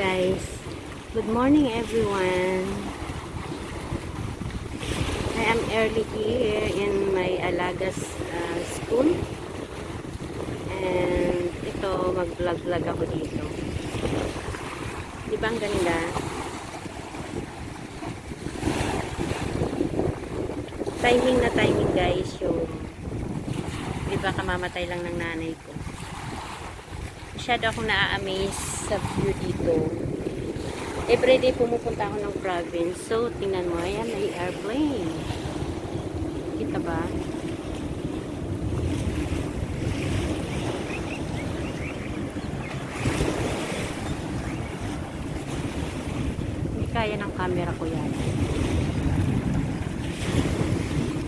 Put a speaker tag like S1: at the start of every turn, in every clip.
S1: guys. Good morning everyone. I am early here in my Alaga's school. And ito, mag-vlog-vlog ako dito. Diba ang ganda? Timing na timing guys yung diba kamamatay lang ng nanay ko. Masyado akong na-amaze sa view dito. Everyday pumupunta ako ng province. So, tingnan mo, ayan, may airplane. Kita ba? Hindi kaya ng camera ko yan.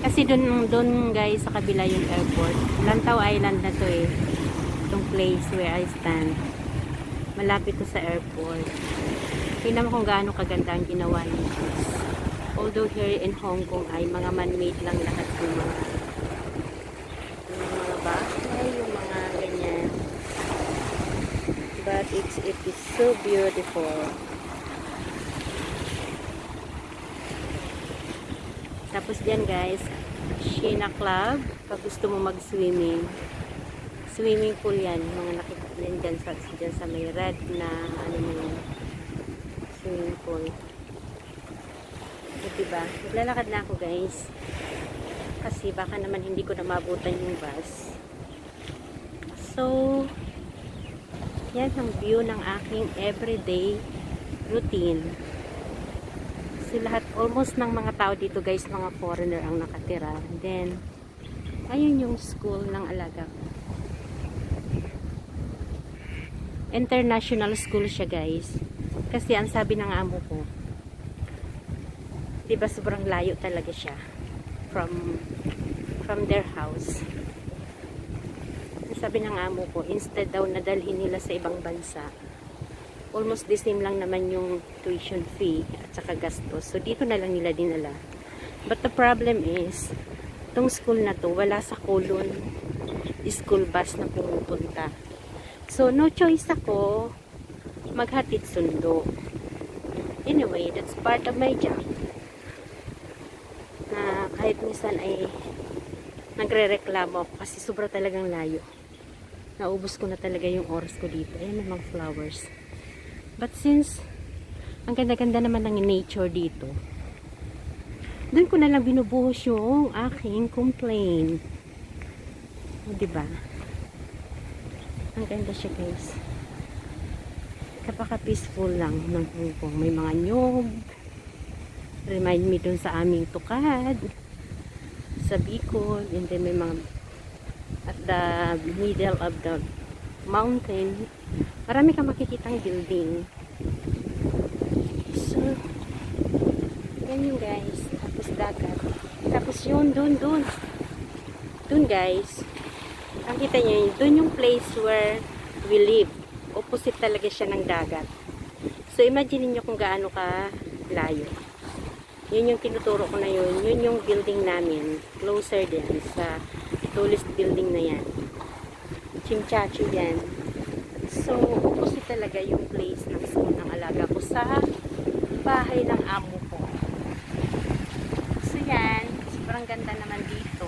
S1: Kasi dun guys, sa kabila yung airport. Lantaw Island na to eh. Itong place where I stand. Malapit to sa airport. Tingnan mo kung gaano kaganda ang ginawa ng place. Although here in Hong Kong ay mga man-made lang lahat yung mga bahay, yung mga ganyan. But it is so beautiful. Tapos dyan guys, Sheena Club, pag gusto mo mag-swimming. Swimming pool yan, mga nakikita din dyan sa may red na ano mo yun, swimming pool. So, diba? Maglalakad na ako guys. Kasi baka naman hindi ko na mabutan yung bus. So, yan ang view ng aking everyday routine. Kasi lahat, almost ng mga tao dito guys, mga foreigner ang nakatira. Then, ayun yung school ng alaga ko. International school siya guys. Kasi ang sabi ng amo ko, diba sobrang layo talaga siya from their house. Ang sabi ng amo ko, instead daw nadalhin nila sa ibang bansa, almost the same lang naman yung tuition fee at saka gastos. So dito na lang nila dinala. But the problem is, itong school na to, wala sa Kulon school bus na pumupunta. So no choice ako maghatid sundo. Anyway, that's part of my job. Na kahit minsan ay nagre-reklamo ako kasi sobra talagang layo. Naubos ko na talaga yung oras ko dito. Ayan namang flowers. But since ang ganda-ganda naman ng nature dito, doon ko na lang binubuhos yung aking complaint. O, diba? Ang ganda siya guys. Kapaka-peaceful lang ng Hong Kong. May mga nyog. Remind me dun sa aming tukad. Sa Bicol. And then may mga at the middle of the mountain. Marami kang makikitang building. So, yan yung guys. Tapos dagat. Tapos yun, dun guys. Ang kita nyo yun, dun yung place where we live. Opposite talaga siya ng dagat. So, imagine niyo kung gaano ka layo. Yun yung tinuturo ko na yun. Yun yung building namin. Closer din sa tallest building na yan. Chimchachu yan. So, opposite talaga yung place ng school ng alaga ko sa bahay ng amo ko. So, yan. Sobrang ganda naman dito.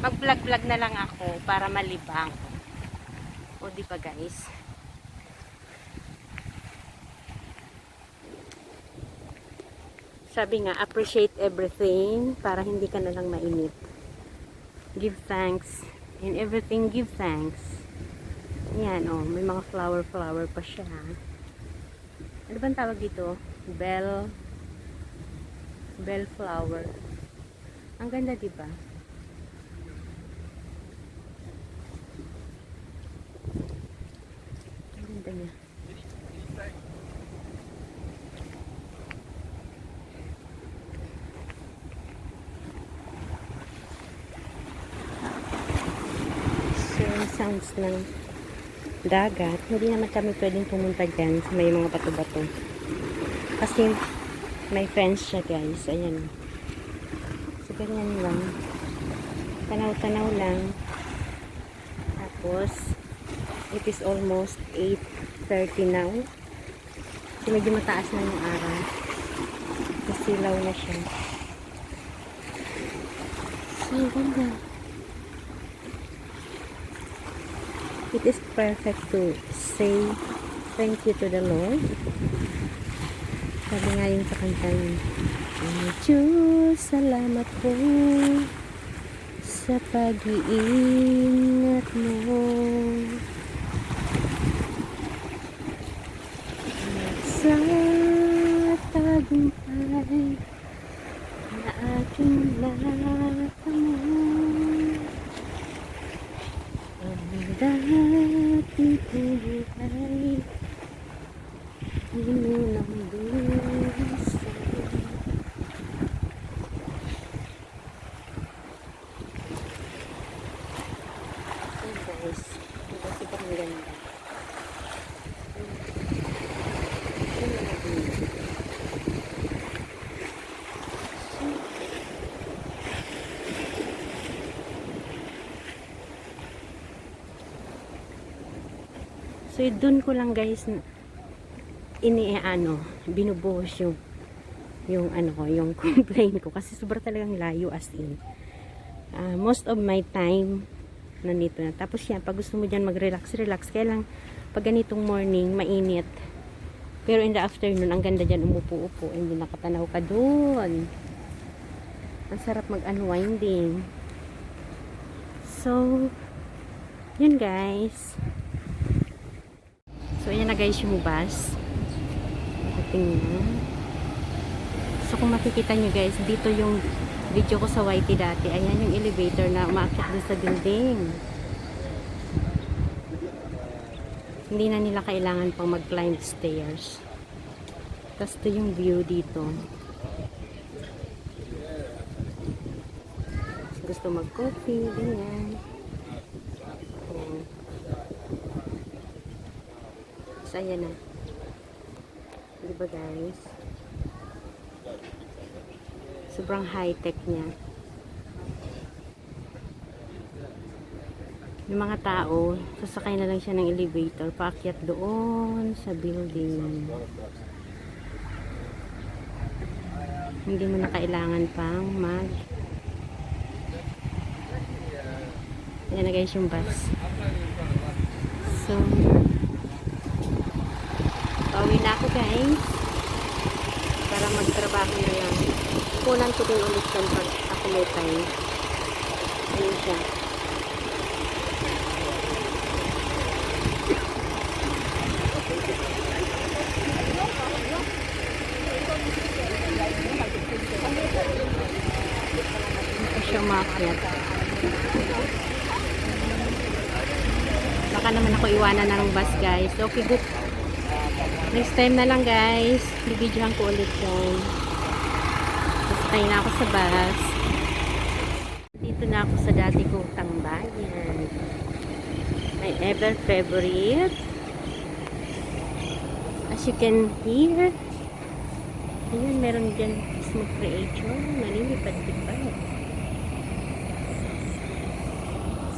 S1: Mag-vlog-vlog na lang ako para malibang. O, di ba guys? Sabi nga, appreciate everything para hindi ka na lang mainit. Give thanks. In everything, give thanks. Yan, oh, may mga flower pa siya. Ano bang tawag dito? Bell flower. Ang ganda, diba? Ang ganda niya. So, yung sounds ng dagat, hindi naman kami pwedeng pumunta dyan sa may mga bato-bato. Kasi may fence siya guys. Ayan. So, ganyan lang. Tanaw-tanaw lang. Tapos, it is almost 8:30 now. medyo mataas na yung araw. Nasilaw na siya. So, ganda. It is perfect to say thank you to the Lord. Sabi nga yung sa kanta yun, Diyos, salamat po sa pag-iingat mo. Sa tagumpay na aking natamo, ang dating buhay inunang bisa. So guys, diba sobrang ganda. So, dun ko lang guys binubuhos yung ano ko, yung complaint ko kasi sobrang talagang layo as in. Most of my time nandito na. Tapos yan, pag gusto mo dyan mag-relax, kaya lang pag ganitong morning, mainit. Pero in the afternoon, ang ganda dyan, umupo-upo, hindi nakatanaw ka dun. Ang sarap mag-unwinding. So, yun guys. So, ayan na guys yung bus. Tingnan. So, kung makikita nyo guys, dito yung video ko sa YT dati. Ayan yung elevator na umaakyat doon sa building. Hindi na nila kailangan pang mag-climb stairs. Tapos ito yung view dito. Gusto mag-coffee, ganyan. Ayan. So, ayan na. Diba guys? Sobrang high-tech niya. Yung mga tao, sasakay na lang siya ng elevator, paakyat doon sa building. Hindi mo na kailangan pang ayan na guys yung bus. So, pauwi na ako guys para magtrabaho na lang. Kunan ko din ulit yan pag ako may time. Ayun siya. Ito siya umakyat. Baka naman ako iwanan na ng bus guys. Okay, good. Next time na lang guys. Bibidyohan ko ulit yun. Sasakay na ako sa bus. Dito na ako sa dati kong tambayan. My ever favorite. As you can hear. Ayan, meron dyan smoke creator. Nalilipad-lipad.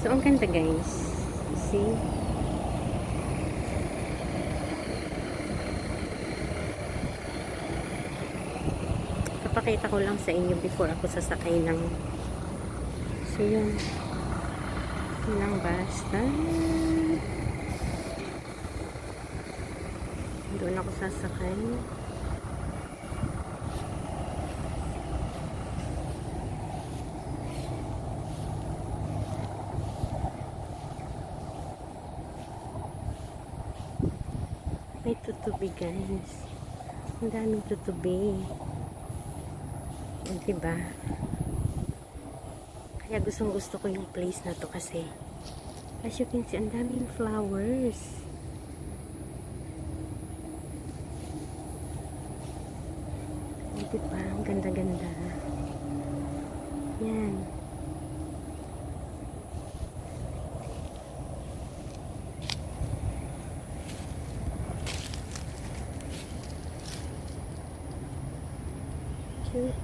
S1: So, ang ganda guys. See? Papakita ko lang sa inyo before ako sasakay ng so yun ng basta doon ako sasakay. May tutubi guys, ang daming tutubi. Diba? Kaya gustong gusto ko yung place na to kasi as you can see, ang daming flowers. Diba? Ang ganda-ganda. Yan. Cute.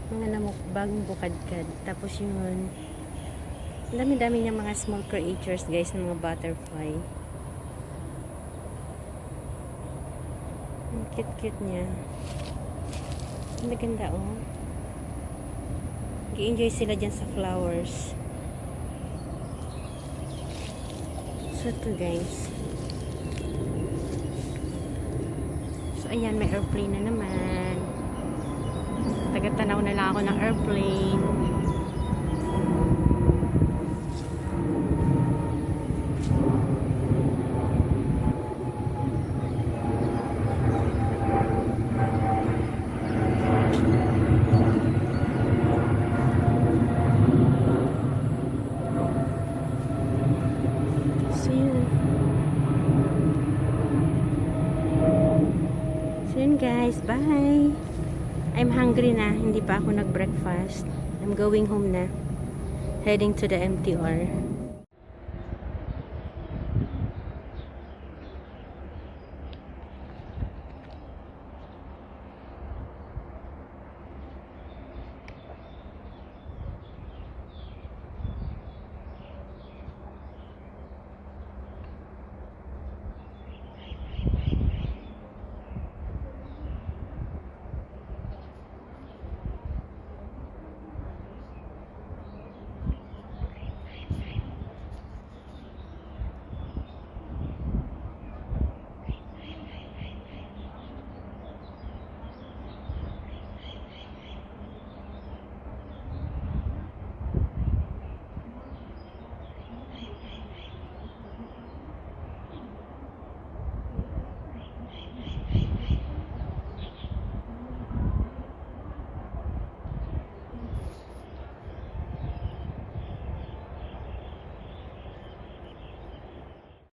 S1: Mga namukbang bukadkad. Tapos yun, dami-dami niya mga small creatures guys, ng mga butterfly. Cute-cute niya. Ang ganda oh. Nag-enjoy sila dyan sa flowers. So ito guys. So ayan, may airplane na naman. Tagatanaw na lang ako ng airplane. So yun guys, bye. I'm hungry na, hindi pa ako nag-breakfast. I'm going home na. Heading to the MTR.